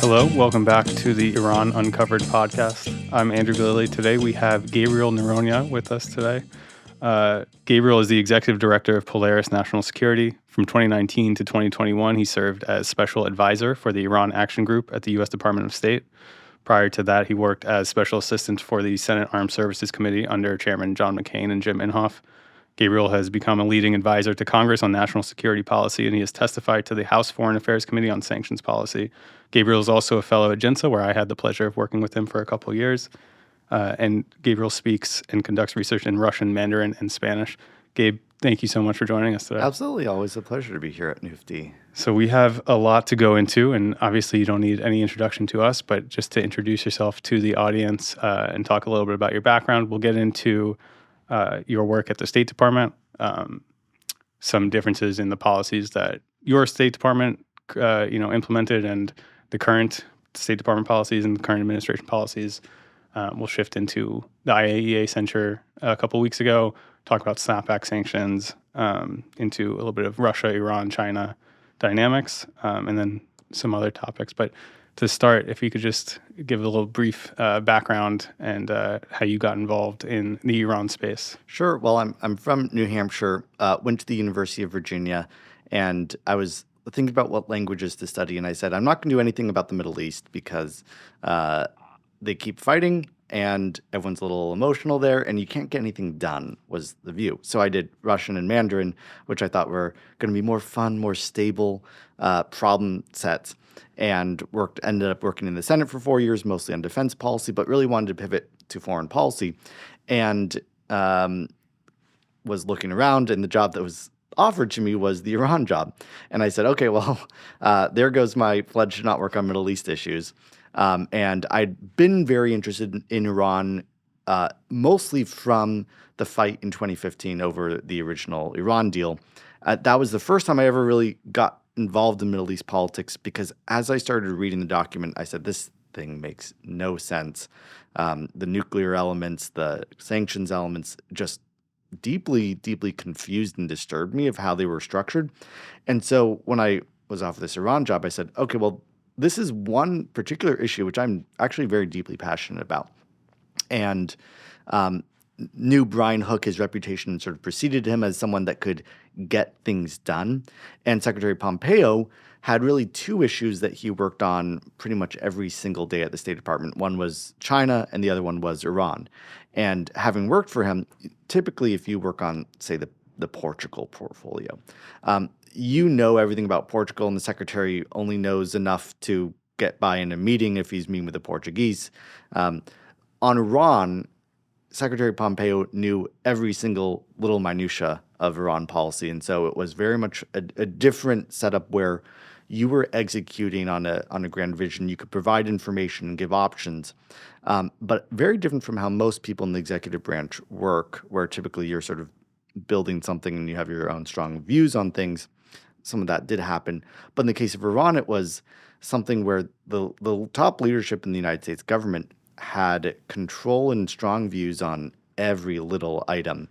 Hello, welcome back to the Iran Uncovered podcast. I'm Andrew Galili. Today we have Gabriel Noronha with us today. Gabriel is the executive director of Polaris National Security. From 2019 to 2021, he served as special advisor for the Iran Action Group at the U.S. Department of State. Prior to that, he worked as special assistant for the Senate Armed Services Committee under Chairman John McCain and Jim Inhofe. Gabriel has become a leading advisor to Congress on national security policy, and he has testified to the House Foreign Affairs Committee on sanctions policy. Gabriel is also a fellow at JINSA, where I had the pleasure of working with him for a couple of years. And Gabriel speaks and conducts research in Russian, Mandarin, and Spanish. Gabe, thank you so much for joining us today. Absolutely. Always a pleasure to be here at NUFD. So we have a lot to go into, and obviously you don't need any introduction to us, but just to introduce yourself to the audience and talk a little bit about your background. We'll get into your work at the State Department, some differences in the policies that your State Department implemented, and the current State Department policies and the current administration policies. We'll shift into the IAEA censure a couple weeks ago, talk about snapback sanctions, into a little bit of Russia, Iran, China dynamics, and then some other topics. But to start, if you could just give a little brief background and how you got involved in the Iran space. Sure. Well, I'm from New Hampshire, went to the University of Virginia, and I was thinking about what languages to study, and I said, I'm not going to do anything about the Middle East because they keep fighting, and everyone's a little emotional there, and you can't get anything done, was the view. So I did Russian and Mandarin, which I thought were going to be more fun, more stable problem sets, and ended up working in the Senate for 4 years, mostly on defense policy, but really wanted to pivot to foreign policy, and was looking around, and the job that was offered to me was the Iran job. And I said, okay, well, there goes my pledge to not work on Middle East issues. And I'd been very interested in Iran, mostly from the fight in 2015 over the original Iran deal. That was the first time I ever really got involved in Middle East politics, because as I started reading the document, I said, this thing makes no sense. The nuclear elements, the sanctions elements, just deeply, deeply confused and disturbed me of how they were structured. And so when I was offered this Iran job, I said, okay, well, this is one particular issue which I'm actually very deeply passionate about. And knew Brian Hook, his reputation sort of preceded him as someone that could get things done. And Secretary Pompeo had really two issues that he worked on pretty much every single day at the State Department. One was China, and the other one was Iran. And having worked for him, typically if you work on, say, the Portugal portfolio, you know everything about Portugal, and the secretary only knows enough to get by in a meeting if he's meeting with the Portuguese. On Iran, Secretary Pompeo knew every single little minutia of Iran policy, and so it was very much a different setup where you were executing on a grand vision. You could provide information and give options, but very different from how most people in the executive branch work, where typically you're sort of building something and you have your own strong views on things. Some of that did happen. But in the case of Iran, it was something where the top leadership in the United States government had control and strong views on every little item,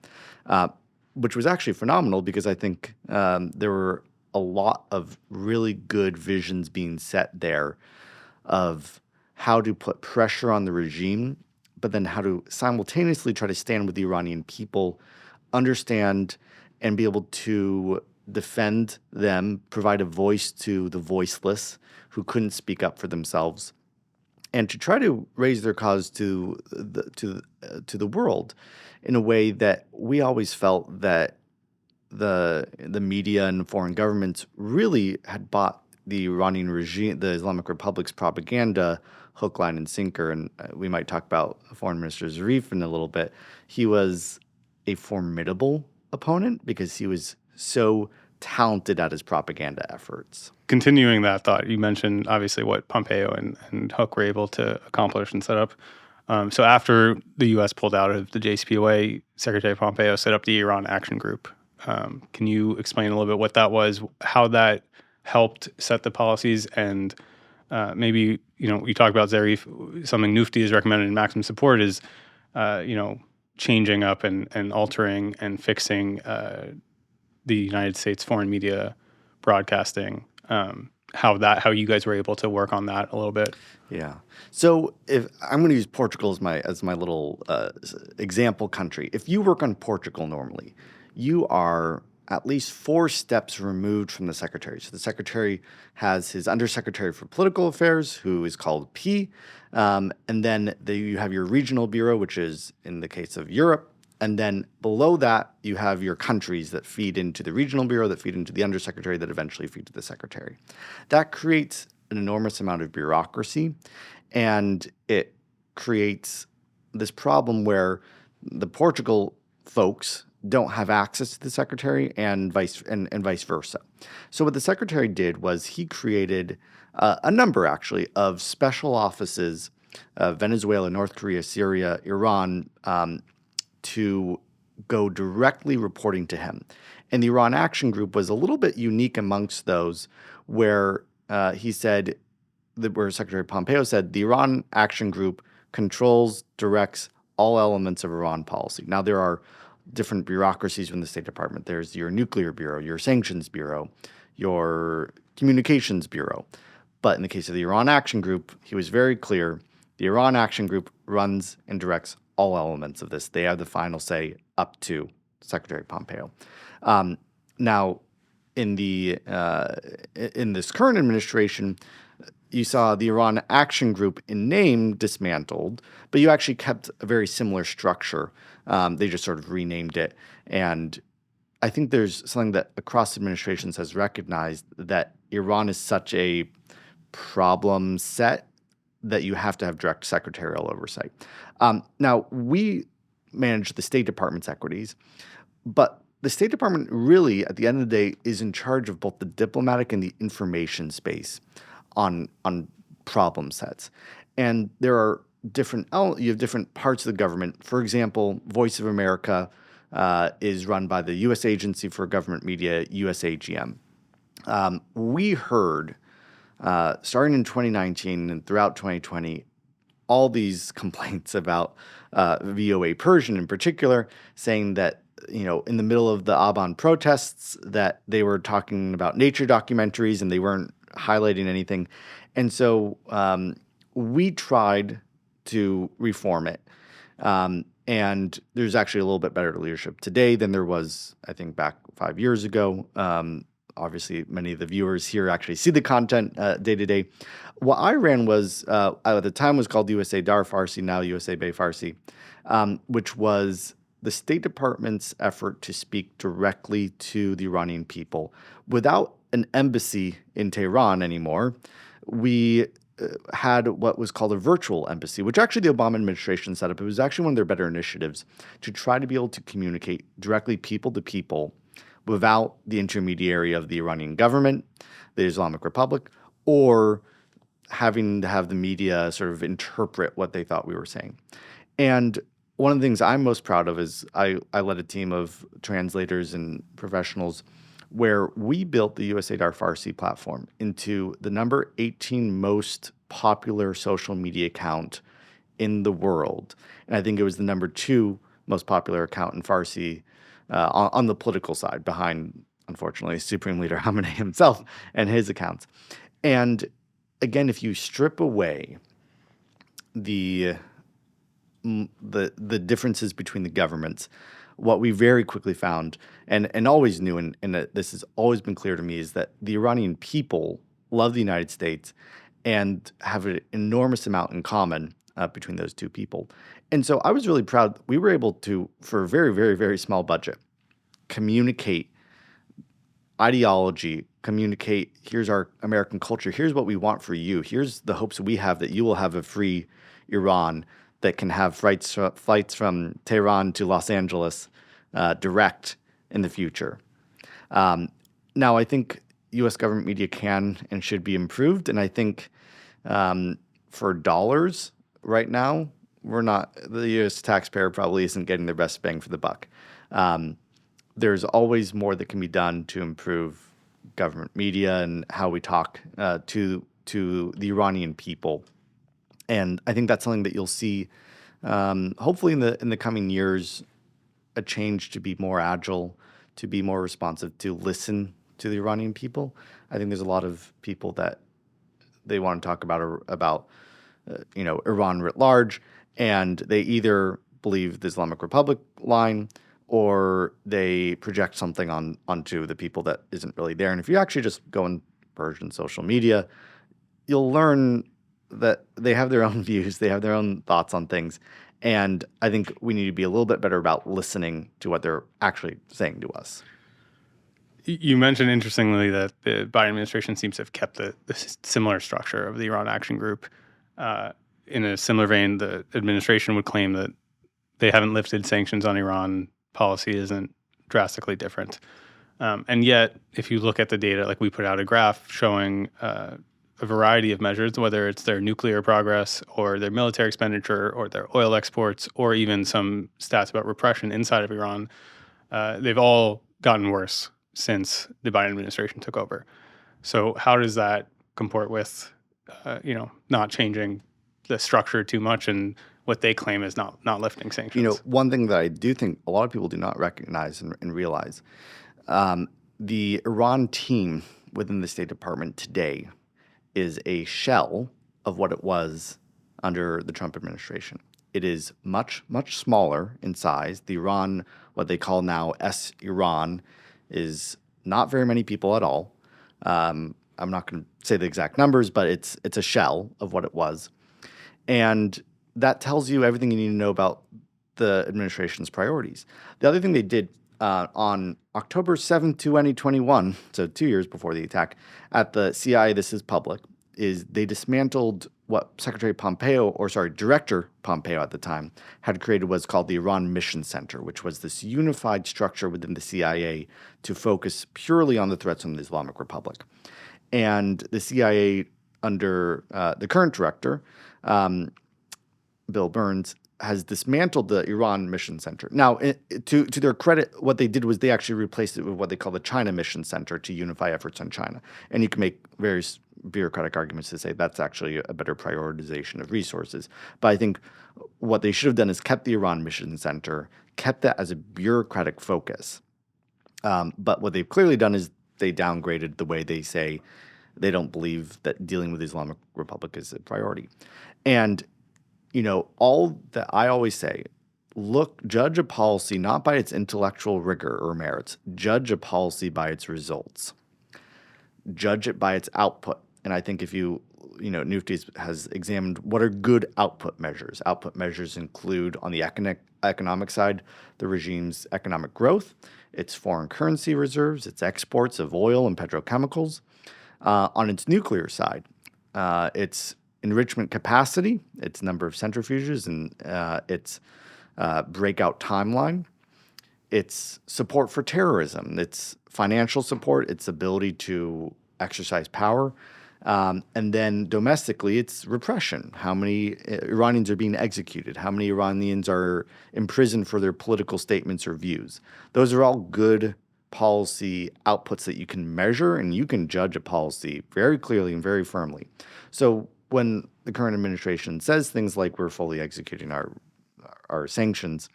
which was actually phenomenal, because I think there were a lot of really good visions being set there of how to put pressure on the regime, but then how to simultaneously try to stand with the Iranian people, understand and be able to defend them, provide a voice to the voiceless who couldn't speak up for themselves, and to try to raise their cause to the world in a way that we always felt that the media and foreign governments really had bought the Iranian regime, the Islamic Republic's propaganda, hook, line, and sinker. And we might talk about Foreign Minister Zarif in a little bit. He was a formidable opponent because he was so talented at his propaganda efforts. Continuing that thought, you mentioned obviously what Pompeo and Hook were able to accomplish and set up. So after the U.S. pulled out of the JCPOA, Secretary Pompeo set up the Iran Action Group. Can you explain a little bit what that was, how that helped set the policies, and maybe, you talk about Zarif, something NUFD has recommended in maximum support is, changing up and altering and fixing the United States foreign media broadcasting, how you guys were able to work on that a little bit. Yeah. So if I'm going to use Portugal as my little example country, if you work on Portugal normally, you are at least 4 steps removed from the secretary. So the secretary has his undersecretary for political affairs, who is called P, and then you have your regional bureau, which is in the case of Europe. And then below that, you have your countries that feed into the regional bureau, that feed into the undersecretary, that eventually feed to the secretary. That creates an enormous amount of bureaucracy, and it creates this problem where the Portugal folks don't have access to the secretary and vice versa. So what the secretary did was he created a number, actually, of special offices, Venezuela, North Korea, Syria, Iran, to go directly reporting to him. And the Iran Action Group was a little bit unique amongst those, where he said, where Secretary Pompeo said, the Iran Action Group controls, directs all elements of Iran policy. Now, there are different bureaucracies within the State Department. There's your nuclear bureau, your sanctions bureau, your communications bureau. But in the case of the Iran Action Group, he was very clear. The Iran Action Group runs and directs all elements of this. They have the final say up to Secretary Pompeo. Now, in this current administration, you saw the Iran Action Group in name dismantled, but you actually kept a very similar structure. They just sort of renamed it. And I think there's something that across administrations has recognized, that Iran is such a problem set that you have to have direct secretarial oversight. Now, we manage the State Department's equities, but the State Department really, at the end of the day, is in charge of both the diplomatic and the information space on problem sets. And there are you have different parts of the government. For example, Voice of America is run by the U.S. Agency for Government Media, USAGM. We heard, starting in 2019 and throughout 2020, all these complaints about VOA Persian in particular, saying that, in the middle of the Aban protests, that they were talking about nature documentaries and they weren't highlighting anything. And so we tried to reform it. And there's actually a little bit better leadership today than there was, I think, back 5 years ago. Obviously, many of the viewers here actually see the content day to day. What I ran was, at the time, was called USA Dar Farsi, now USA Bay Farsi, which was the State Department's effort to speak directly to the Iranian people. Without an embassy in Tehran anymore, we had what was called a virtual embassy, which actually the Obama administration set up. It was actually one of their better initiatives to try to be able to communicate directly people to people without the intermediary of the Iranian government, the Islamic Republic, or having to have the media sort of interpret what they thought we were saying. And one of the things I'm most proud of is I led a team of translators and professionals where we built the USA Dar Farsi platform into the number 18 most popular social media account in the world. And I think it was the number 2 most popular account in Farsi on the political side, behind, unfortunately, Supreme Leader Khamenei himself and his accounts. And again, if you strip away the differences between the governments, what we very quickly found, and always knew, and this has always been clear to me, is that the Iranian people love the United States and have an enormous amount in common between those two people. And so I was really proud. We were able to, for a very, very, very small budget, communicate ideology, communicate, here's our American culture, here's what we want for you, here's the hopes we have that you will have a free Iran that can have flights from Tehran to Los Angeles direct in the future. Now, I think U.S. government media can and should be improved, and I think for dollars right now, the U.S. taxpayer probably isn't getting their best bang for the buck. There's always more that can be done to improve government media and how we talk to the Iranian people. And I think that's something that you'll see, hopefully in the coming years, a change to be more agile, to be more responsive, to listen to the Iranian people. I think there's a lot of people that they want to talk about Iran writ large, and they either believe the Islamic Republic line or they project something onto the people that isn't really there. And if you actually just go on Persian social media, you'll learn that they have their own views, they have their own thoughts on things. And I think we need to be a little bit better about listening to what they're actually saying to us. You mentioned, interestingly, that the Biden administration seems to have kept the similar structure of the Iran Action Group. In a similar vein, the administration would claim that they haven't lifted sanctions on Iran. Policy isn't drastically different. And yet, if you look at the data, like we put out a graph showing a variety of measures, whether it's their nuclear progress or their military expenditure or their oil exports or even some stats about repression inside of Iran, they've all gotten worse since the Biden administration took over. So how does that comport with, not changing the structure too much and what they claim is not lifting sanctions? One thing that I do think a lot of people do not recognize and realize, the Iran team within the State Department today is a shell of what it was under the Trump administration. It is much, much smaller in size. The Iran, what they call now Iran, is not very many people at all. I'm not going to say the exact numbers, but it's a shell of what it was. And that tells you everything you need to know about the administration's priorities. The other thing they did on October 7th, 2021, so 2 years before the attack, at the CIA, this is public, is they dismantled what Director Pompeo at the time had created was called the Iran Mission Center, which was this unified structure within the CIA to focus purely on the threats from the Islamic Republic. And the CIA, under the current director, Bill Burns, has dismantled the Iran Mission Center. Now, to their credit, what they did was they actually replaced it with what they call the China Mission Center to unify efforts on China. And you can make various bureaucratic arguments to say that's actually a better prioritization of resources. But I think what they should have done is kept the Iran Mission Center, kept that as a bureaucratic focus. But what they've clearly done is they downgraded the way they say they don't believe that dealing with the Islamic Republic is a priority. And all that I always say, judge a policy not by its intellectual rigor or merits. Judge a policy by its results. Judge it by its output. And I think if Nufti has examined what are good output measures. Output measures include, on the economic side, the regime's economic growth, its foreign currency reserves, its exports of oil and petrochemicals. On its nuclear side, its enrichment capacity, its number of centrifuges, and its breakout timeline, its support for terrorism, its financial support, its ability to exercise power, and then domestically, its repression. How many Iranians are being executed? How many Iranians are imprisoned for their political statements or views? Those are all good policy outputs that you can measure, and you can judge a policy very clearly and very firmly. So when the current administration says things like we're fully executing our sanctions,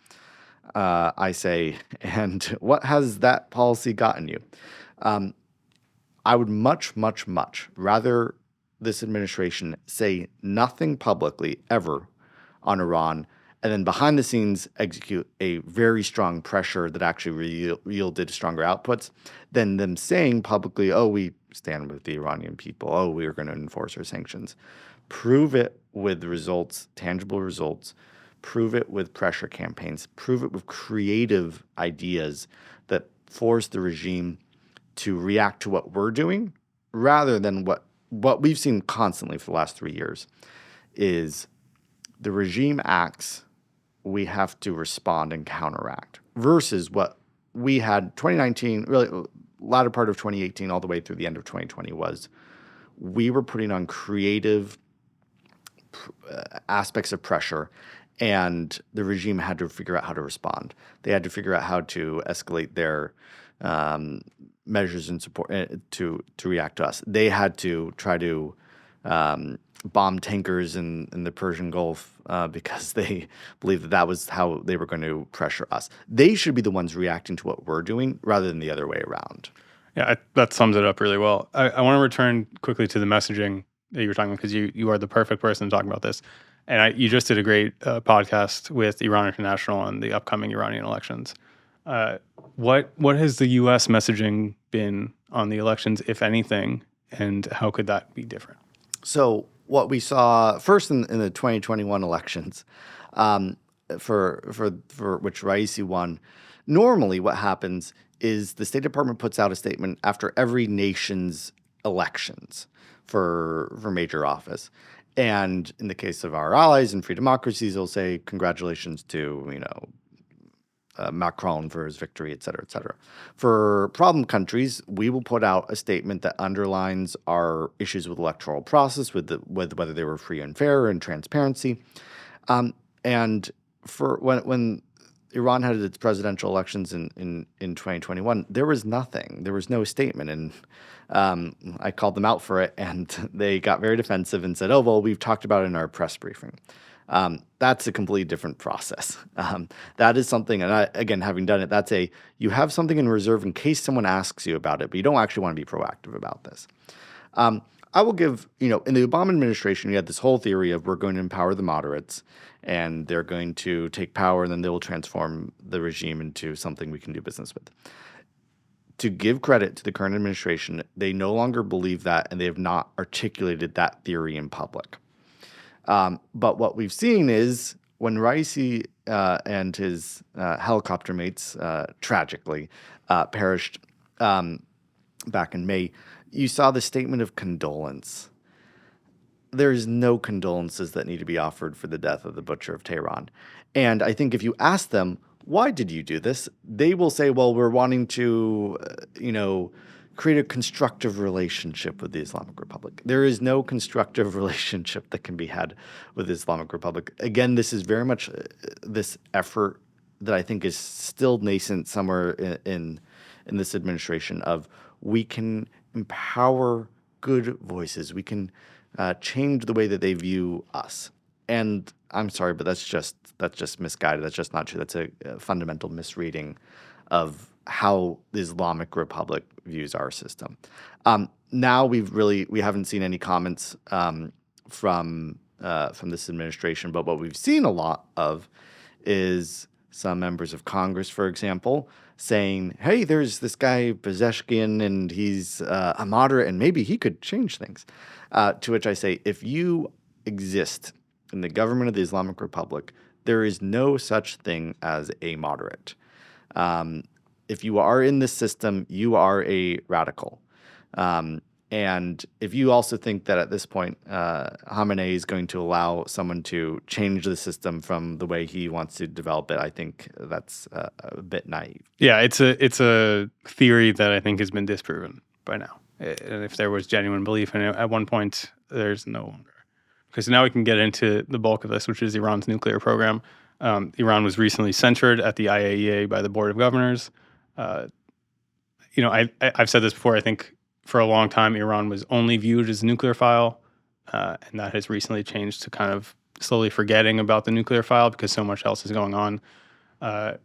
I say, and what has that policy gotten you? I would much, much, much rather this administration say nothing publicly ever on Iran and then behind the scenes execute a very strong pressure that actually yielded stronger outputs than them saying publicly, oh, we stand with the Iranian people. Oh, we are going to enforce our sanctions. Prove it with results, tangible results. Prove it with pressure campaigns. Prove it with creative ideas that force the regime to react to what we're doing rather than what we've seen constantly for the last 3 years is the regime acts, we have to respond and counteract versus what we had 2019, really latter part of 2018 all the way through the end of 2020 was we were putting on creative aspects of pressure and the regime had to figure out how to respond. They had to figure out how to escalate their measures and support to react to us. They had to try to bomb tankers in the Persian Gulf because they believed that was how they were going to pressure us. They should be the ones reacting to what we're doing rather than the other way around. Yeah, that sums it up really well. I want to return quickly to the messaging that you were talking about, because you are the perfect person to talk about this. And you just did a great podcast with Iran International on the upcoming Iranian elections. Uh, what has the U.S. messaging been on the elections, if anything, and how could that be different? So what we saw first in the 2021 elections, um, for which Raisi won, normally what happens is the State Department puts out a statement after every nation's elections for major office. And in the case of our allies and free democracies, they'll say congratulations to, Macron for his victory, et cetera, et cetera. For problem countries, we will put out a statement that underlines our issues with electoral process, with whether they were free and fair and transparency. And for when Iran had its presidential elections in 2021, there was nothing. There was no statement. And I called them out for it, and they got very defensive and said, oh, well, we've talked about it in our press briefing. That's a completely different process. That is something, and again, having done it, you have something in reserve in case someone asks you about it, but you don't actually want to be proactive about this. I will give, in the Obama administration, you had this whole theory of we're going to empower the moderates and they're going to take power and then they will transform the regime into something we can do business with. To give credit to the current administration, they no longer believe that and they have not articulated that theory in public. But what we've seen is when Raisi and his helicopter mates tragically perished back in May, you saw the statement of condolence. There's no condolences that need to be offered for the death of the butcher of Tehran. And I think if you ask them, why did you do this? They will say, well, we're wanting to, create a constructive relationship with the Islamic Republic. There is no constructive relationship that can be had with the Islamic Republic. Again, this is very much this effort that I think is still nascent somewhere in this administration of we can empower good voices. We can change the way that they view us. And I'm sorry, but that's just misguided. That's just not true. That's a fundamental misreading of how the Islamic Republic views our system. Now we haven't seen any comments from this administration, but what we've seen a lot of is some members of Congress, for example, saying, hey, there's this guy Pezeshkian and he's a moderate and maybe he could change things. To which I say, if you exist in the government of the Islamic Republic, there is no such thing as a moderate. If you are in this system, you are a radical. And if you also think that at this point, Khamenei is going to allow someone to change the system from the way he wants to develop it, I think that's a bit naive. Yeah, it's a theory that I think has been disproven by now. And if there was genuine belief in it, at one point, there's no longer. Because now we can get into the bulk of this, which is Iran's nuclear program. Iran was recently censured at the IAEA by the Board of Governors. I've said this before. I think for a long time, Iran was only viewed as a nuclear file, and that has recently changed to kind of slowly forgetting about the nuclear file because so much else is going on. Can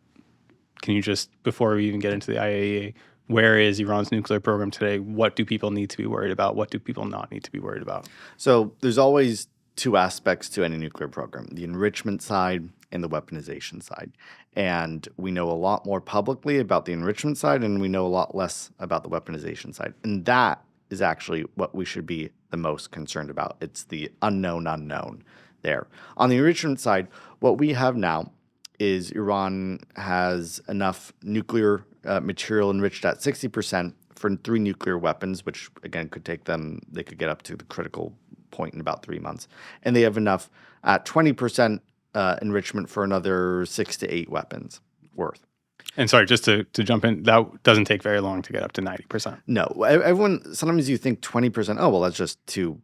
you just, before we even get into the IAEA, where is Iran's nuclear program today? What do people need to be worried about? What do people not need to be worried about? So there's always two aspects to any nuclear program, the enrichment side and the weaponization side. And we know a lot more publicly about the enrichment side, and we know a lot less about the weaponization side. And that is actually what we should be the most concerned about. It's the unknown there. On the enrichment side, what we have now is Iran has enough nuclear material enriched at 60% for 3 nuclear weapons, which again they could get up to the critical point in about 3 months. And they have enough at 20% enrichment for another 6 to 8 weapons worth. And sorry, just to jump in, that doesn't take very long to get up to 90%. No, everyone, sometimes you think 20%, oh, well, that's just two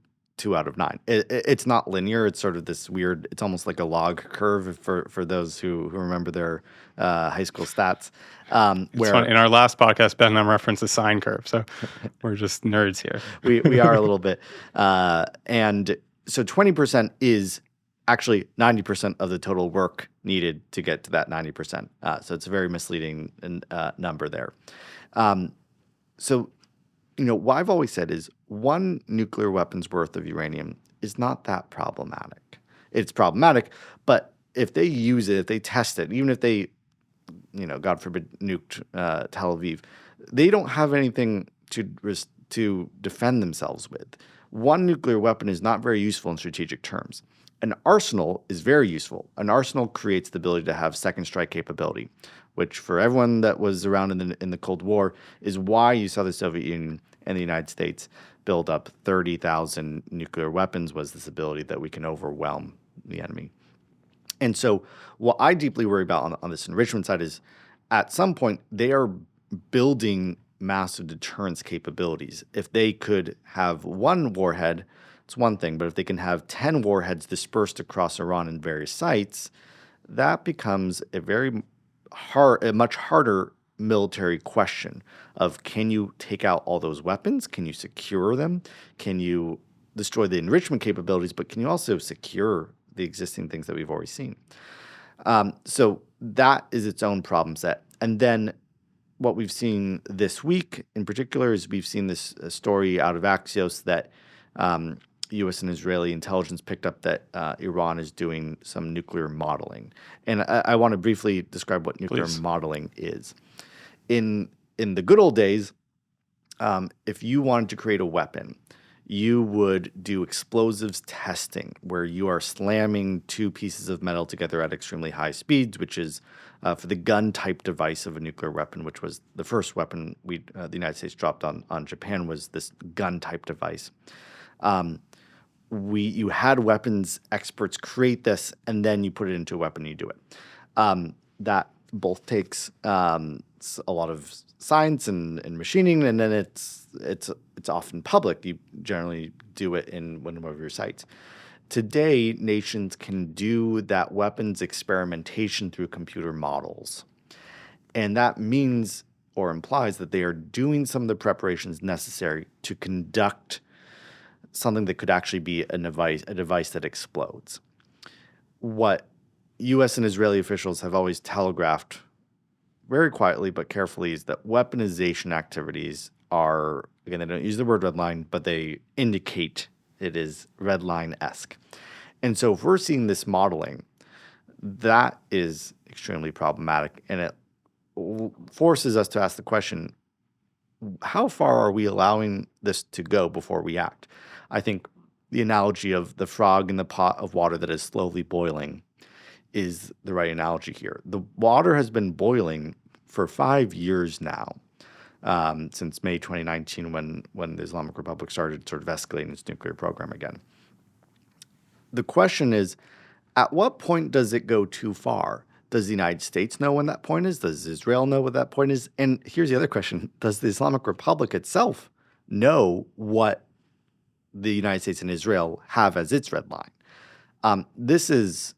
out of 9. It's not linear. It's sort of this weird, it's almost like a log curve for those who remember their high school stats. It's fun. In our last podcast, Ben and I referenced the sine curve, so we're just nerds here. we are a little bit. And so 20% is actually 90% of the total work needed to get to that 90%. So it's a very misleading number there. So, what I've always said is one nuclear weapon's worth of uranium is not that problematic. It's problematic, but if they use it, if they test it, even if they, God forbid, nuked Tel Aviv, they don't have anything to defend themselves with. One nuclear weapon is not very useful in strategic terms. An arsenal is very useful. An arsenal creates the ability to have second strike capability, which for everyone that was around in the Cold War is why you saw the Soviet Union and the United States build up 30,000 nuclear weapons, was this ability that we can overwhelm the enemy. And so what I deeply worry about on this enrichment side is at some point they are building massive deterrence capabilities. If they could have one warhead, it's one thing, but if they can have 10 warheads dispersed across Iran in various sites, that becomes a much harder military question of, can you take out all those weapons? Can you secure them? Can you destroy the enrichment capabilities, but can you also secure the existing things that we've already seen? So that is its own problem set. And then what we've seen this week in particular is we've seen this story out of Axios that U.S. and Israeli intelligence picked up that Iran is doing some nuclear modeling. And I want to briefly describe what nuclear modeling is. In the good old days, if you wanted to create a weapon, you would do explosives testing where you are slamming two pieces of metal together at extremely high speeds, which is for the gun type device of a nuclear weapon, which was the first weapon the United States dropped on Japan, was this gun type device. You had weapons experts create this, and then you put it into a weapon and you do it. That both takes a lot of science and machining, and then it's often public. You generally do it in one of your sites. Today, nations can do that weapons experimentation through computer models. And that means or implies that they are doing some of the preparations necessary to conduct something that could actually be a device that explodes. What U.S. and Israeli officials have always telegraphed very quietly but carefully is that weaponization activities are, again, they don't use the word red line, but they indicate it is red line-esque. And so if we're seeing this modeling, that is extremely problematic, and it forces us to ask the question, how far are we allowing this to go before we act? I think the analogy of the frog in the pot of water that is slowly boiling is the right analogy here. The water has been boiling for 5 years now, since May 2019 when the Islamic Republic started sort of escalating its nuclear program again. The question is, at what point does it go too far? Does the United States know when that point is? Does Israel know what that point is? And here's the other question. Does the Islamic Republic itself know what the United States and Israel have as its red line? This is,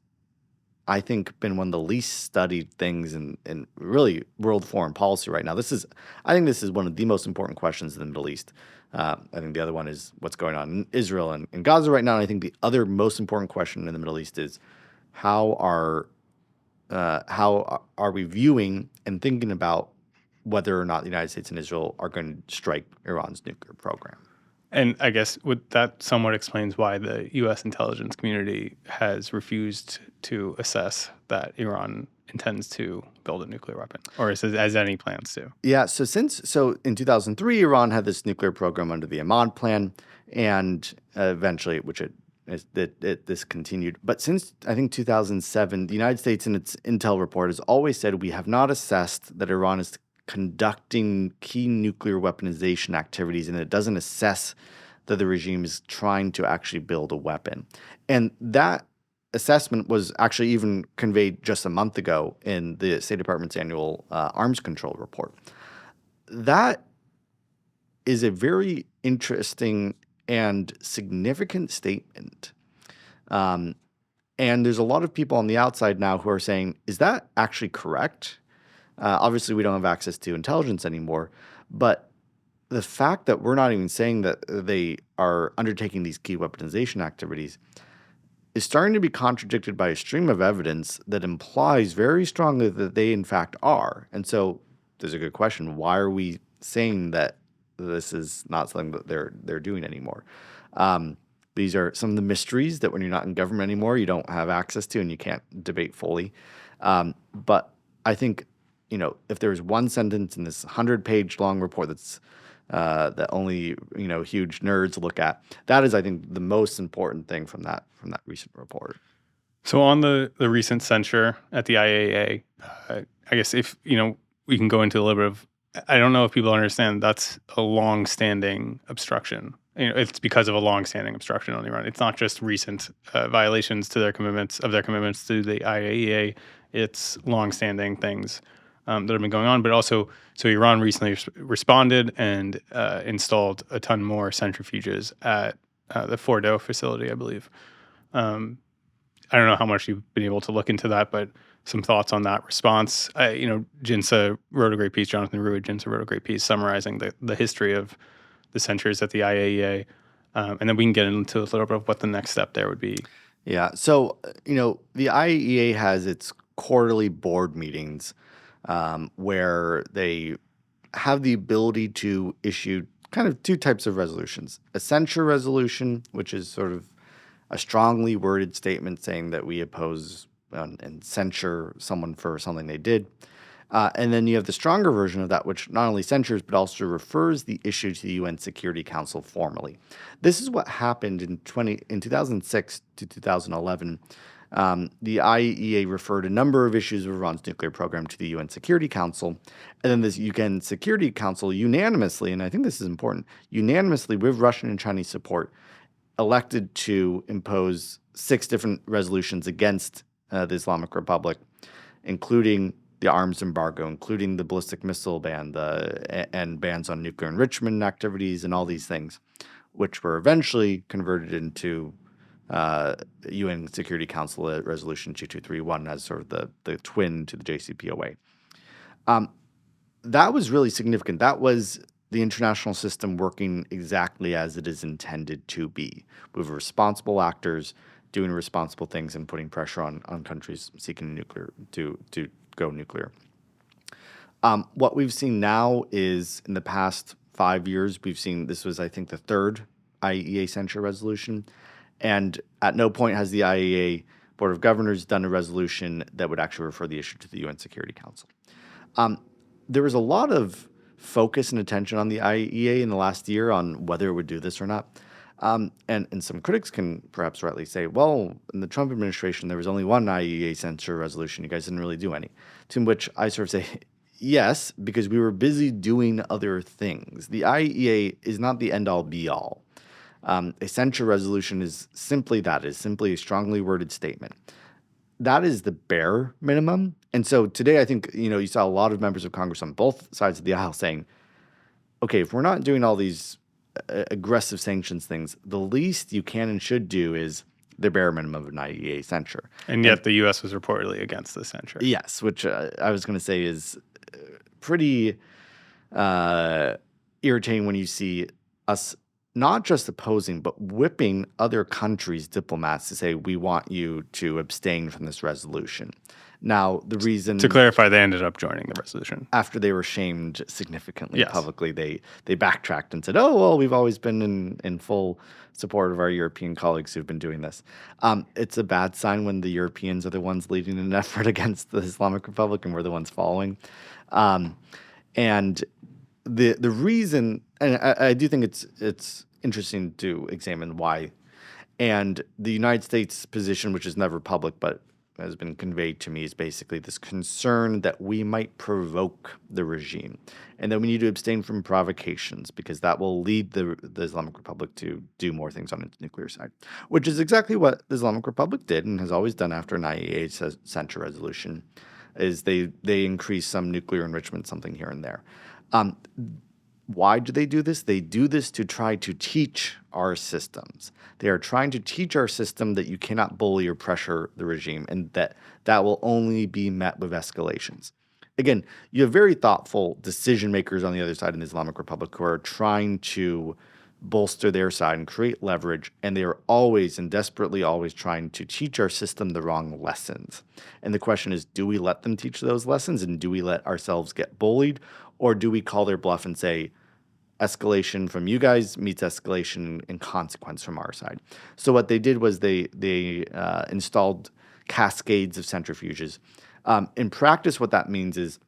I think, been one of the least studied things in really world foreign policy right now. I think this is one of the most important questions in the Middle East. I think the other one is what's going on in Israel and in Gaza right now. And I think the other most important question in the Middle East is how are we viewing and thinking about whether or not the United States and Israel are going to strike Iran's nuclear program? And I guess that somewhat explains why the U.S. intelligence community has refused to assess that Iran intends to build a nuclear weapon, or has any plans to. Yeah, so in 2003, Iran had this nuclear program under the Ahmad Plan, and eventually, this continued. But since, I think, 2007, the United States in its intel report has always said we have not assessed that Iran is conducting key nuclear weaponization activities, and it doesn't assess that the regime is trying to actually build a weapon. And that assessment was actually even conveyed just a month ago in the State Department's annual arms control report. That is a very interesting and significant statement. And there's a lot of people on the outside now who are saying, is that actually correct? Obviously, we don't have access to intelligence anymore, but the fact that we're not even saying that they are undertaking these key weaponization activities is starting to be contradicted by a stream of evidence that implies very strongly that they in fact are. And so there's a good question. Why are we saying that this is not something that they're doing anymore. Um, these are some of the mysteries that when you're not in government anymore, you don't have access to and you can't debate fully. But I think, if there's one sentence in this 100-page long report that only huge nerds look at, that is, I think, the most important thing from that recent report. So on the recent censure at the IAEA, I guess if we can go into a little bit of, I don't know if people understand that's a long-standing obstruction. It's because of a long-standing obstruction on Iran. It's not just recent violations to their commitments to the IAEA. It's long-standing things that have been going on. But also, so Iran recently responded and installed a ton more centrifuges at the Fordo facility, I believe. I don't know how much you've been able to look into that, but some thoughts on that response. JINSA wrote a great piece, Jonathan Rui, JINSA wrote a great piece summarizing the history of the censures at the IAEA. And then we can get into a little bit of what the next step there would be. Yeah. So, the IAEA has its quarterly board meetings where they have the ability to issue kind of two types of resolutions: a censure resolution, which is sort of a strongly worded statement saying that we oppose and censure someone for something they did. And then you have the stronger version of that, which not only censures, but also refers the issue to the UN Security Council formally. This is what happened in 2006 to 2011. The IAEA referred a number of issues of Iran's nuclear program to the UN Security Council. And then this UN Security Council unanimously, and I think this is important, unanimously with Russian and Chinese support, elected to impose 6 different resolutions against the Islamic Republic, including the arms embargo, including the ballistic missile ban, and bans on nuclear enrichment activities, and all these things, which were eventually converted into UN Security Council Resolution 2231 as sort of the twin to the JCPOA. That was really significant. That was the international system working exactly as it is intended to be, with responsible actors doing responsible things and putting pressure on countries seeking nuclear to go nuclear. What we've seen now is in the past 5 years, we've seen this was, I think, the third IAEA censure resolution. And at no point has the IAEA Board of Governors done a resolution that would actually refer the issue to the UN Security Council. There was a lot of focus and attention on the IAEA in the last year on whether it would do this or not. And some critics can perhaps rightly say, well, in the Trump administration, there was only one IAEA censure resolution. You guys didn't really do any. To which I sort of say, yes, because we were busy doing other things. The IAEA is not the end-all, be-all. A censure resolution is simply that, is simply a strongly worded statement. That is the bare minimum. And so today, I think, you saw a lot of members of Congress on both sides of the aisle saying, okay, if we're not doing all these aggressive sanctions things, the least you can and should do is the bare minimum of an IAEA censure. And yet the U.S. was reportedly against the censure. Yes, which I was going to say is pretty irritating when you see us not just opposing, but whipping other countries' diplomats to say, we want you to abstain from this resolution. Now, the reason... To clarify, they ended up joining the resolution. After they were shamed significantly publicly, they backtracked and said, oh, well, we've always been in full support of our European colleagues who've been doing this. It's a bad sign when the Europeans are the ones leading an effort against the Islamic Republic and we're the ones following. And the reason, and I do think it's interesting to examine why. And the United States position, which is never public but has been conveyed to me, is basically this concern that we might provoke the regime and that we need to abstain from provocations because that will lead the Islamic Republic to do more things on its nuclear side, which is exactly what the Islamic Republic did and has always done after an IAEA censure resolution, is they increase some nuclear enrichment, something here and there. Why do they do this? They do this to try to teach our systems. They are trying to teach our system that you cannot bully or pressure the regime and that will only be met with escalations. Again, you have very thoughtful decision makers on the other side in the Islamic Republic who are trying to bolster their side and create leverage, and they are always and desperately always trying to teach our system the wrong lessons. And the question is, do we let them teach those lessons and do we let ourselves get bullied, or do we call their bluff and say, escalation from you guys meets escalation and consequence from our side. So what they did was they installed cascades of centrifuges. In practice, what that means is,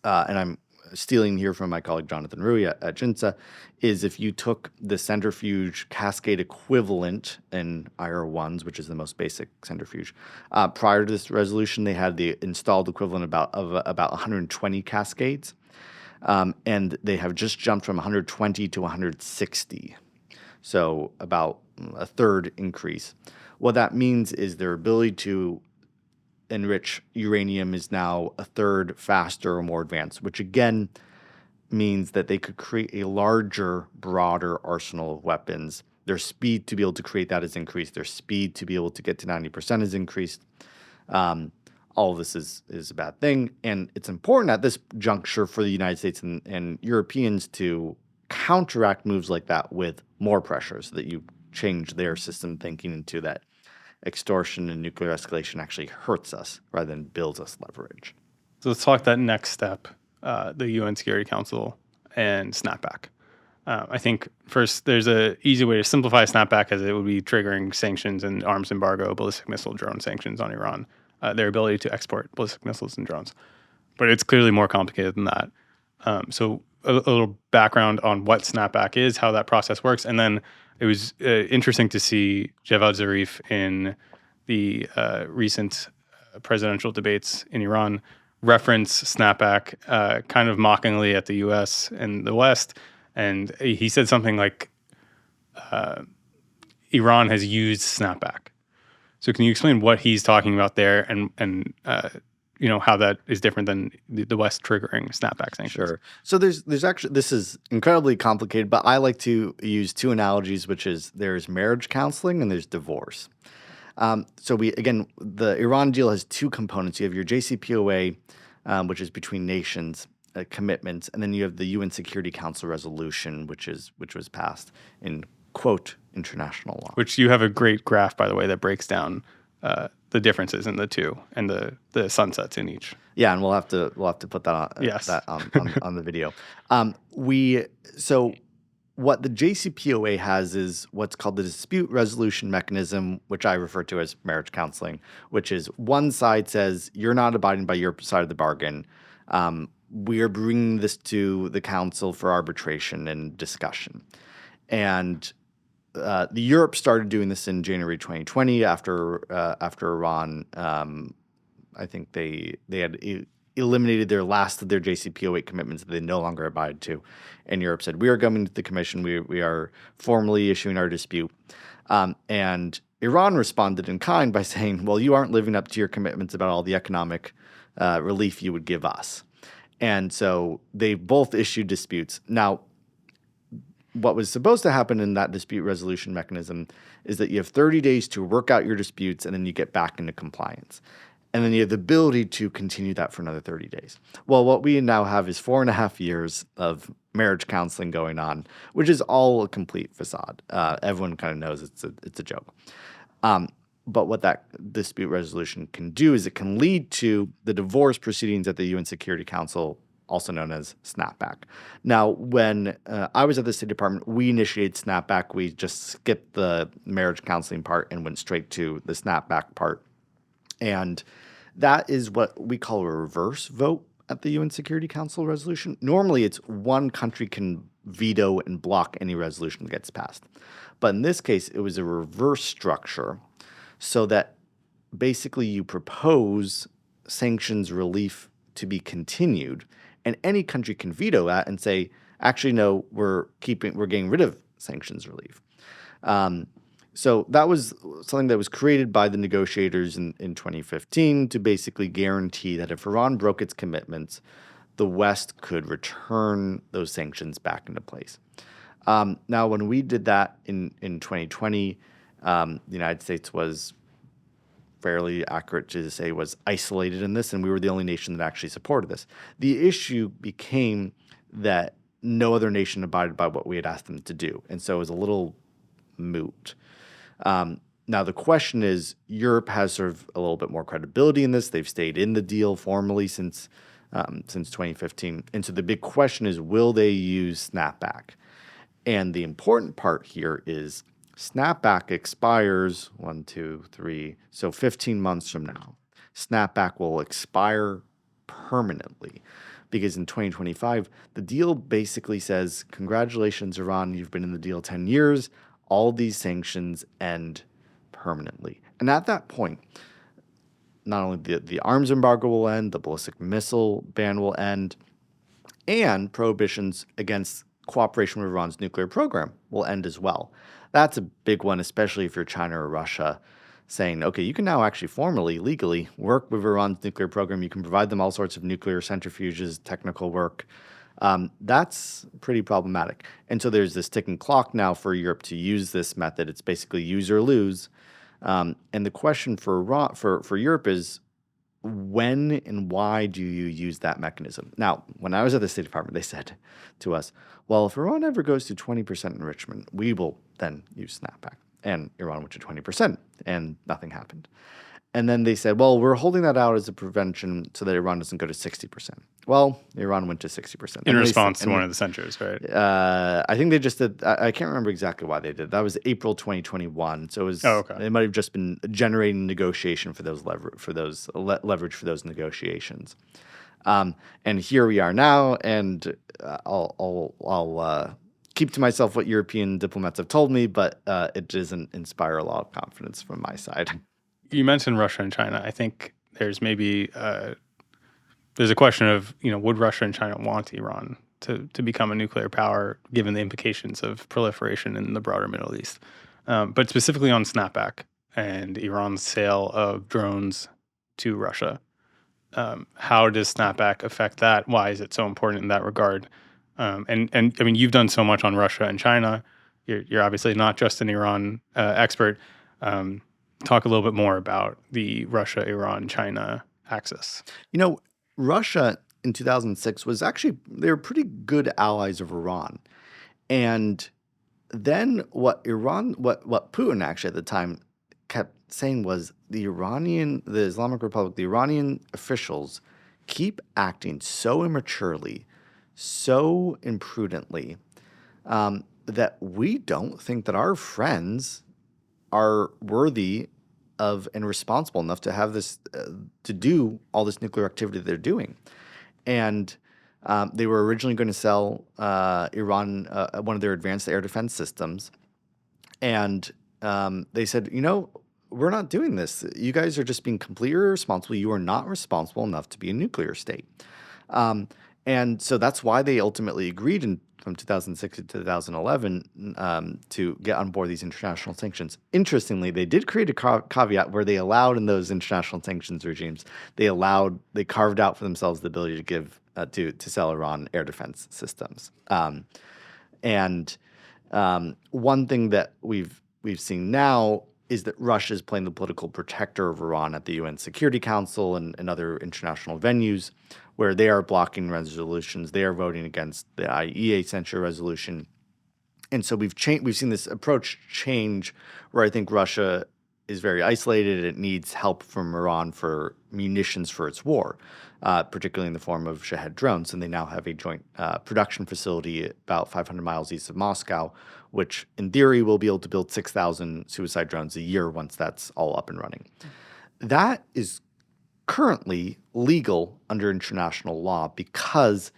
and I'm stealing here from my colleague Jonathan Rui at JINSA, is if you took the centrifuge cascade equivalent in IR1s, which is the most basic centrifuge, prior to this resolution, they had the installed equivalent of about 120 cascades, and they have just jumped from 120 to 160, so about a third increase. What that means is their ability to enrich uranium is now a third faster or more advanced, which again means that they could create a larger, broader arsenal of weapons. Their speed to be able to create that has increased. Their speed to be able to get to 90% has increased. All of this is a bad thing. And it's important at this juncture for the United States and Europeans to counteract moves like that with more pressure so that you change their system thinking into that extortion and nuclear escalation actually hurts us rather than builds us leverage. So let's talk that next step, the UN Security Council and snapback. I think first there's an easy way to simplify snapback as it would be triggering sanctions and arms embargo, ballistic missile drone sanctions on Iran, their ability to export ballistic missiles and drones. But it's clearly more complicated than that. So a little background on what snapback is, how that process works, and then it was interesting to see Javad Zarif in the recent presidential debates in Iran reference snapback kind of mockingly at the U.S. and the West. And he said something like, Iran has used snapback. So can you explain what he's talking about there and how that is different than the West triggering snapback sanctions? Sure. So there's actually, this is incredibly complicated, but I like to use two analogies, which is there's marriage counseling and there's divorce. So the Iran deal has two components. You have your JCPOA, which is between nations commitments, and then you have the UN Security Council resolution, which was passed in quote international law. Which you have a great graph, by the way, that breaks down the differences in the two and the sunsets in each. Yeah, and we'll have to put that on, yes. on the video. So what the JCPOA has is what's called the dispute resolution mechanism, which I refer to as marriage counseling, which is one side says you're not abiding by your side of the bargain. We are bringing this to the council for arbitration and discussion. And the Europe started doing this in January 2020 after Iran. I think they had eliminated their last of their JCPOA commitments that they no longer abide to, and Europe said we are coming to the Commission. We are formally issuing our dispute, and Iran responded in kind by saying, "Well, you aren't living up to your commitments about all the economic relief you would give us," and so they both issued disputes. Now, what was supposed to happen in that dispute resolution mechanism is that you have 30 days to work out your disputes, and then you get back into compliance. And then you have the ability to continue that for another 30 days. Well, what we now have is 4.5 years of marriage counseling going on, which is all a complete facade. Everyone kind of knows it's a joke. But what that dispute resolution can do is it can lead to the divorce proceedings at the UN Security Council, also known as snapback. Now, when I was at the State Department, we initiated snapback. We just skipped the marriage counseling part and went straight to the snapback part. And that is what we call a reverse vote at the UN Security Council resolution. Normally, it's one country can veto and block any resolution that gets passed. But in this case, it was a reverse structure so that basically you propose sanctions relief to be continued, and any country can veto that and say, actually, no, we're getting rid of sanctions relief. So that was something that was created by the negotiators in 2015 to basically guarantee that if Iran broke its commitments, the West could return those sanctions back into place. Now, when we did that in 2020, the United States was fairly accurate to say was isolated in this, and we were the only nation that actually supported this. The issue became that no other nation abided by what we had asked them to do, and so it was a little moot. Now, the question is, Europe has sort of a little bit more credibility in this. They've stayed in the deal formally since since 2015. And so the big question is, will they use snapback? And the important part here is snapback expires 1, 2, 3, so 15 months from now. Snapback will expire permanently because in 2025, the deal basically says, congratulations, Iran, you've been in the deal 10 years. All these sanctions end permanently. And at that point, not only the arms embargo will end, the ballistic missile ban will end, and prohibitions against cooperation with Iran's nuclear program will end as well. That's a big one, especially if you're China or Russia, saying, okay, you can now actually formally, legally work with Iran's nuclear program. You can provide them all sorts of nuclear centrifuges, technical work. That's pretty problematic. And so there's this ticking clock now for Europe to use this method. It's basically use or lose. And the question for Europe is, when and why do you use that mechanism? Now, when I was at the State Department, they said to us, well, if Iran ever goes to 20% enrichment, we will then use snapback. And Iran went to 20%, and nothing happened. And then they said, well, we're holding that out as a prevention so that Iran doesn't go to 60%. Well, Iran went to 60%. In response to one of the censures, right? I think they just did. I can't remember exactly why they did. That was April 2021. So it was. Oh, okay. It might have just been generating negotiation for those leverage for those negotiations. And here we are now, and I'll keep to myself what European diplomats have told me, but it doesn't inspire a lot of confidence from my side. You mentioned Russia and China. I think there's maybe there's a question of, would Russia and China want Iran to become a nuclear power, given the implications of proliferation in the broader Middle East? But specifically on snapback and Iran's sale of drones to Russia, how does snapback affect that? Why is it so important in that regard? And I mean, you've done so much on Russia and China. You're obviously not just an Iran expert. Talk a little bit more about the Russia, Iran, China axis. Russia in 2006 was actually, they were pretty good allies of Iran. And then what Putin actually at the time kept saying was the Islamic Republic, the Iranian officials keep acting so immaturely, so imprudently, that we don't think that our friends are worthy of and responsible enough to have this, to do all this nuclear activity they're doing. And they were originally going to sell Iran one of their advanced air defense systems. And they said, we're not doing this. You guys are just being completely irresponsible. You are not responsible enough to be a nuclear state. And so that's why they ultimately agreed from 2006 to 2011 to get on board these international sanctions. Interestingly, they did create a caveat where they allowed in those international sanctions regimes, they carved out for themselves the ability to give to sell Iran air defense systems. And one thing that we've seen now is that Russia is playing the political protector of Iran at the UN Security Council and other international venues, where they are blocking resolutions. They are voting against the IAEA censure resolution. And so we've seen this approach change, where I think Russia is very isolated. It needs help from Iran for munitions for its war, particularly in the form of Shahed drones. And they now have a joint production facility about 500 miles east of Moscow, which in theory will be able to build 6,000 suicide drones a year once that's all up and running. That is currently legal under international law because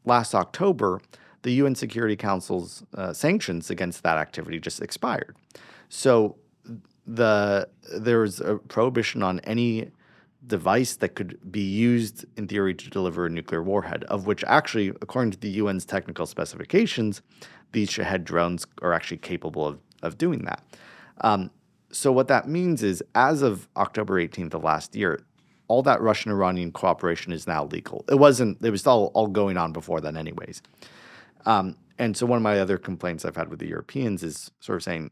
last October, the UN Security Council's sanctions against that activity just expired. So there was a prohibition on any device that could be used in theory to deliver a nuclear warhead, of which actually, according to the UN's technical specifications, these Shahed drones are actually capable of doing that. So what that means is, as of October 18th of last year, all that Russian-Iranian cooperation is now legal. It was all going on before then anyways. And so one of my other complaints I've had with the Europeans is sort of saying,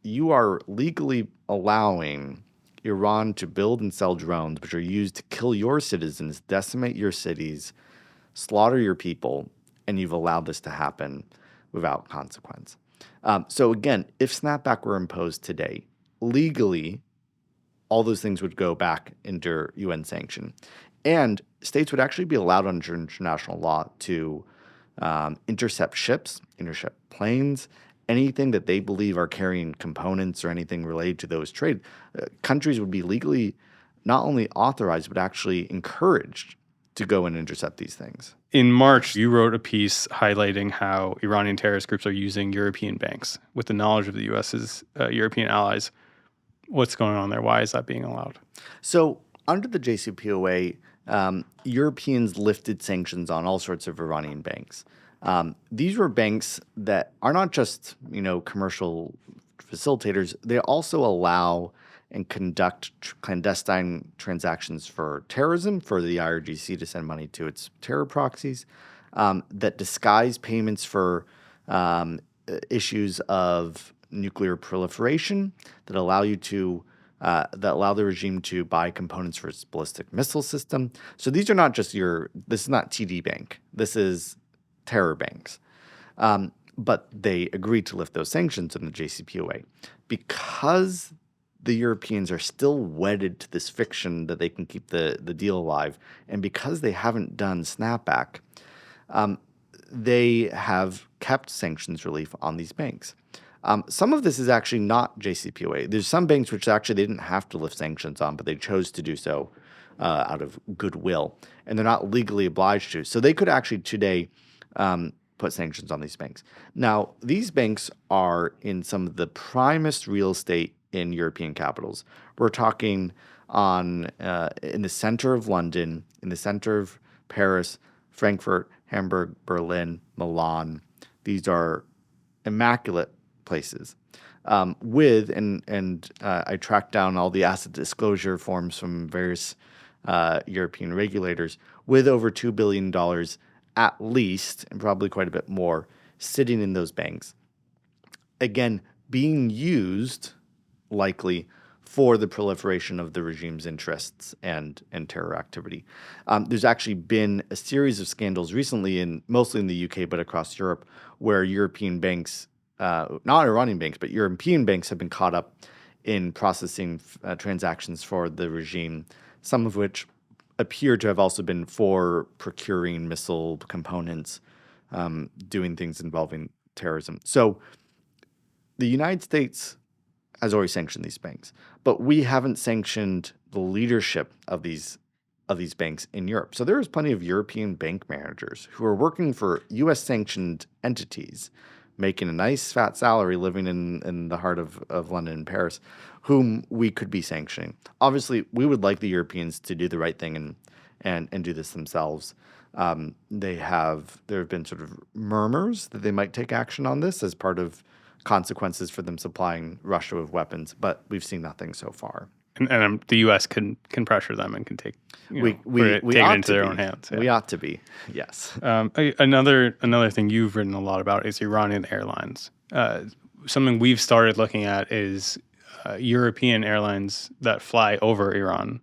you are legally allowing Iran to build and sell drones which are used to kill your citizens, decimate your cities, slaughter your people, and you've allowed this to happen without consequence. So again, if snapback were imposed today, legally, all those things would go back into UN sanction. And states would actually be allowed under international law to intercept ships, intercept planes, anything that they believe are carrying components or anything related to those trade. Countries would be legally not only authorized, but actually encouraged to go and intercept these things. In March, you wrote a piece highlighting how Iranian terrorist groups are using European banks with the knowledge of the U.S.'s European allies. What's going on there? Why is that being allowed? So under the JCPOA, Europeans lifted sanctions on all sorts of Iranian banks. These were banks that are not just, commercial facilitators. They also allow and conduct clandestine transactions for terrorism, for the IRGC to send money to its terror proxies, that disguise payments for issues of nuclear proliferation, that allow the regime to buy components for its ballistic missile system. So these are not just this is not TD Bank. This is terror banks. But they agreed to lift those sanctions in the JCPOA because the Europeans are still wedded to this fiction that they can keep the deal alive, and because they haven't done snapback, they have kept sanctions relief on these banks. Some of this is actually not JCPOA. There's some banks which actually they didn't have to lift sanctions on, but they chose to do so out of goodwill, and they're not legally obliged to. So they could actually today put sanctions on these banks. Now, these banks are in some of the primest real estate in European capitals. We're talking in the center of London, in the center of Paris, Frankfurt, Hamburg, Berlin, Milan. These are immaculate places. I tracked down all the asset disclosure forms from various European regulators with over $2 billion at least, and probably quite a bit more, sitting in those banks. Again, being used likely for the proliferation of the regime's interests and terror activity. There's actually been a series of scandals recently, mostly in the UK, but across Europe, where European banks, not Iranian banks, but European banks have been caught up in processing transactions for the regime, some of which appear to have also been for procuring missile components, doing things involving terrorism. So the United States has already sanctioned these banks, but we haven't sanctioned the leadership of these banks in Europe. So there is plenty of European bank managers who are working for U.S. sanctioned entities, making a nice fat salary, living in the heart of London and Paris, whom we could be sanctioning. Obviously, we would like the Europeans to do the right thing and do this themselves. There have been sort of murmurs that they might take action on this as part of consequences for them supplying Russia with weapons, but we've seen nothing so far. And the U.S. can pressure them and can take we take it into their own hands. Yeah. We ought to be, yes. Another thing you've written a lot about is Iranian airlines. Something we've started looking at is European airlines that fly over Iran,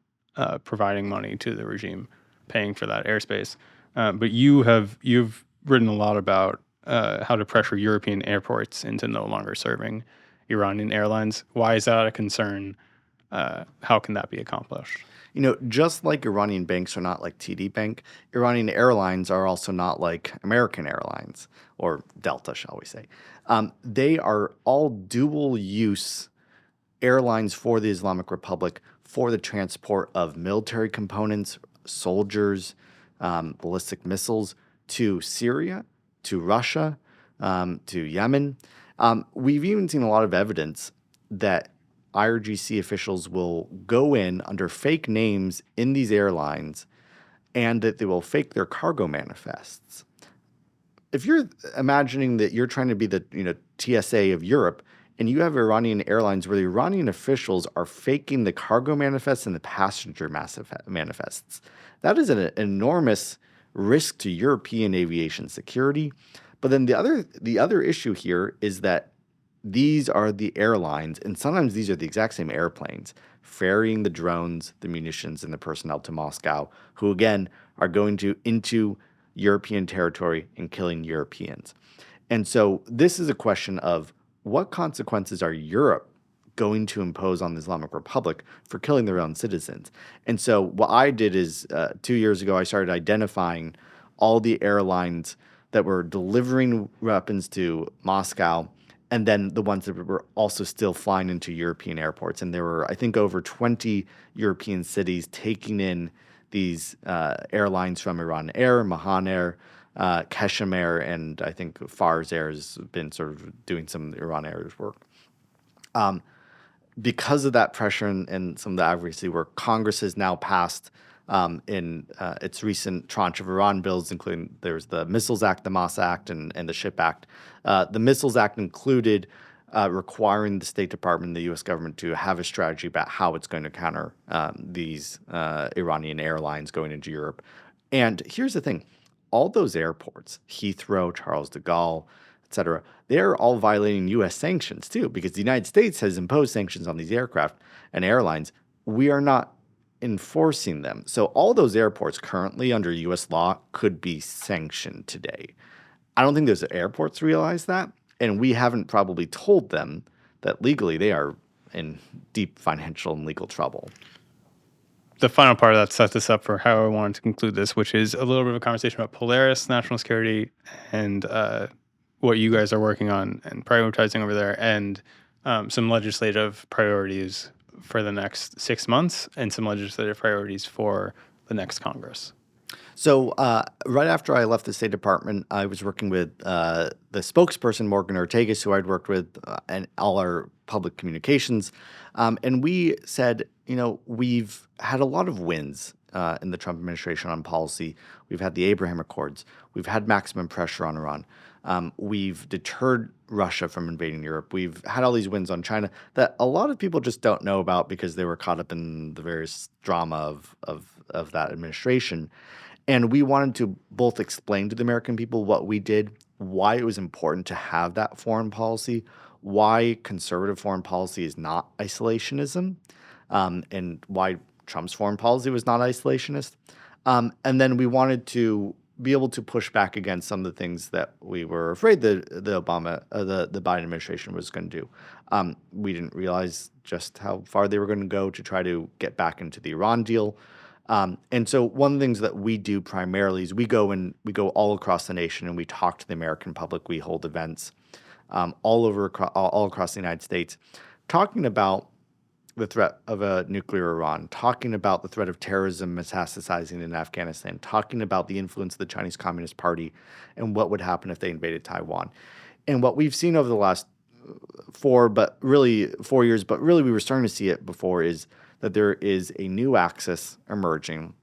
providing money to the regime, paying for that airspace. But you've written a lot about how to pressure European airports into no longer serving Iranian airlines. Why is that a concern? How can that be accomplished? Just like Iranian banks are not like TD Bank, Iranian airlines are also not like American Airlines or Delta, shall we say. They are all dual-use airlines for the Islamic Republic for the transport of military components, soldiers, ballistic missiles to Syria, to Russia, to Yemen. We've even seen a lot of evidence that IRGC officials will go in under fake names in these airlines and that they will fake their cargo manifests. If you're imagining that you're trying to be the TSA of Europe and you have Iranian airlines where the Iranian officials are faking the cargo manifests and the passenger manifests, that is an enormous risk to European aviation security. But then the other issue here is that these are the airlines, and sometimes these are the exact same airplanes, ferrying the drones, the munitions, and the personnel to Moscow, who again are going into European territory and killing Europeans. And so this is a question of what consequences are Europe going to impose on the Islamic Republic for killing their own citizens. And so what I did is 2 years ago, I started identifying all the airlines that were delivering weapons to Moscow, and then the ones that were also still flying into European airports. And there were, I think, over 20 European cities taking in these airlines from Iran Air, Mahan Air, Keshem Air, and I think Fars Air has been sort of doing some of the Iran Air's work. Because of that pressure and some of the advocacy work, Congress has now passed in its recent tranche of Iran bills, including there's the Missiles Act, the Moss Act, and the Ship Act. The Missiles Act included requiring the State Department and the U.S. government to have a strategy about how it's going to counter these Iranian airlines going into Europe. And here's the thing. All those airports, Heathrow, Charles de Gaulle, et cetera, they're all violating U.S. sanctions too, because the United States has imposed sanctions on these aircraft and airlines. We are not enforcing them. So all those airports currently under U.S. law could be sanctioned today. I don't think those airports realize that, and we haven't probably told them that legally they are in deep financial and legal trouble. The final part of that sets us up for how I wanted to conclude this, which is a little bit of a conversation about Polaris, national security, and what you guys are working on and prioritizing over there, and some legislative priorities for the next 6 months and some legislative priorities for the next Congress. So right after I left the State Department, I was working with the spokesperson, Morgan Ortegas, who I'd worked with, and all our public communications. And we said, we've had a lot of wins in the Trump administration on policy. We've had the Abraham Accords. We've had maximum pressure on Iran. We've deterred Russia from invading Europe. We've had all these wins on China that a lot of people just don't know about because they were caught up in the various drama of that administration. And we wanted to both explain to the American people what we did, why it was important to have that foreign policy, why conservative foreign policy is not isolationism, and why Trump's foreign policy was not isolationist. And then we wanted to be able to push back against some of the things that we were afraid the Biden administration was going to do. We didn't realize just how far they were going to go to try to get back into the Iran deal. And so one of the things that we do primarily is we go all across the nation and we talk to the American public. We hold events all across the United States, talking about the threat of a nuclear Iran, talking about the threat of terrorism metastasizing in Afghanistan, talking about the influence of the Chinese Communist Party and what would happen if they invaded Taiwan. And what we've seen over the last 4 years, but really we were starting to see it before, is that there is a new axis emerging.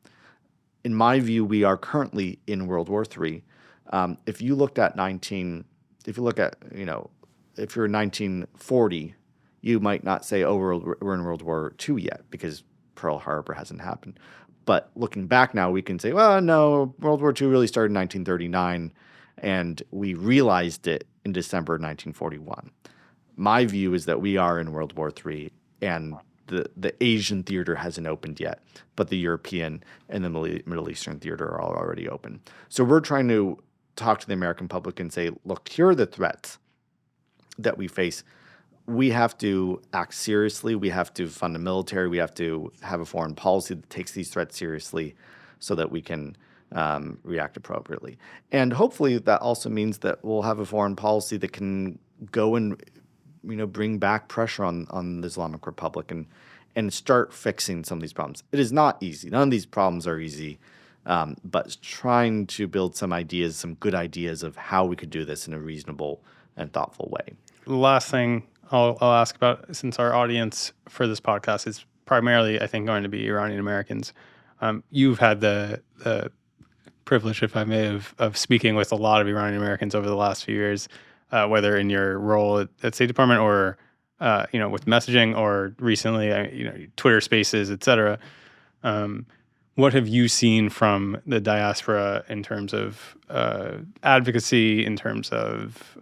In my view, we are currently in World War III. If you're 1940, you might not say, oh, we're in World War II yet because Pearl Harbor hasn't happened. But looking back now, we can say, well, no, World War II really started in 1939, and we realized it in December 1941. My view is that we are in World War III, and the Asian theater hasn't opened yet, but the European and the Middle Eastern theater are already open. So we're trying to talk to the American public and say, look, here are the threats that we face. We have to act seriously. We have to fund the military. We have to have a foreign policy that takes these threats seriously so that we can react appropriately. And hopefully that also means that we'll have a foreign policy that can go and bring back pressure on the Islamic Republic and start fixing some of these problems. It is not easy. None of these problems are easy, but trying to build some good ideas of how we could do this in a reasonable and thoughtful way. Last thing I'll ask about, since our audience for this podcast is primarily, I think, going to be Iranian Americans. You've had the privilege, if I may, of speaking with a lot of Iranian Americans over the last few years, whether in your role at State Department or with messaging, or recently, Twitter Spaces, et cetera. What have you seen from the diaspora in terms of advocacy, in terms of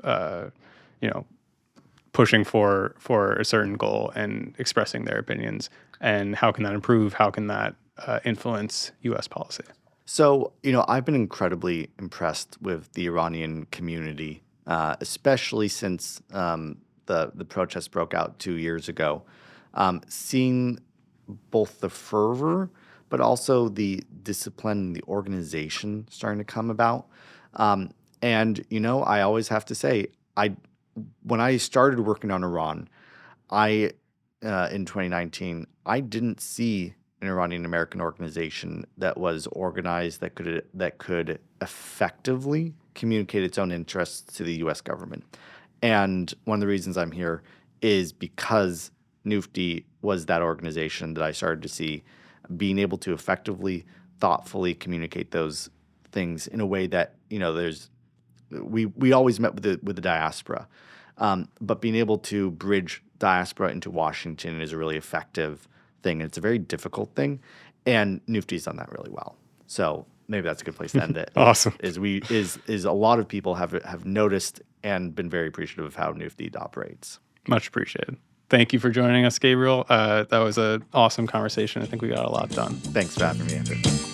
pushing for a certain goal and expressing their opinions, and how can that improve? How can that influence U.S. policy? So, I've been incredibly impressed with the Iranian community, especially since the protests broke out 2 years ago, seeing both the fervor, but also the discipline and the organization starting to come about. And I always have to say, when I started working on Iran, I in 2019, I didn't see an Iranian American organization that was organized that could effectively communicate its own interests to the U.S. government. And one of the reasons I'm here is because NUFTI was that organization that I started to see being able to effectively, thoughtfully communicate those things in a way that we always met with the diaspora, but being able to bridge diaspora into Washington is a really effective thing, and it's a very difficult thing, and NUFTI's done that really well. So maybe that's a good place to end it. Awesome. Is a lot of people have noticed and been very appreciative of how NUFTI operates. Much appreciated. Thank you for joining us, Gabriel. That was an awesome conversation. I think we got a lot done. Thanks for having me, Andrew.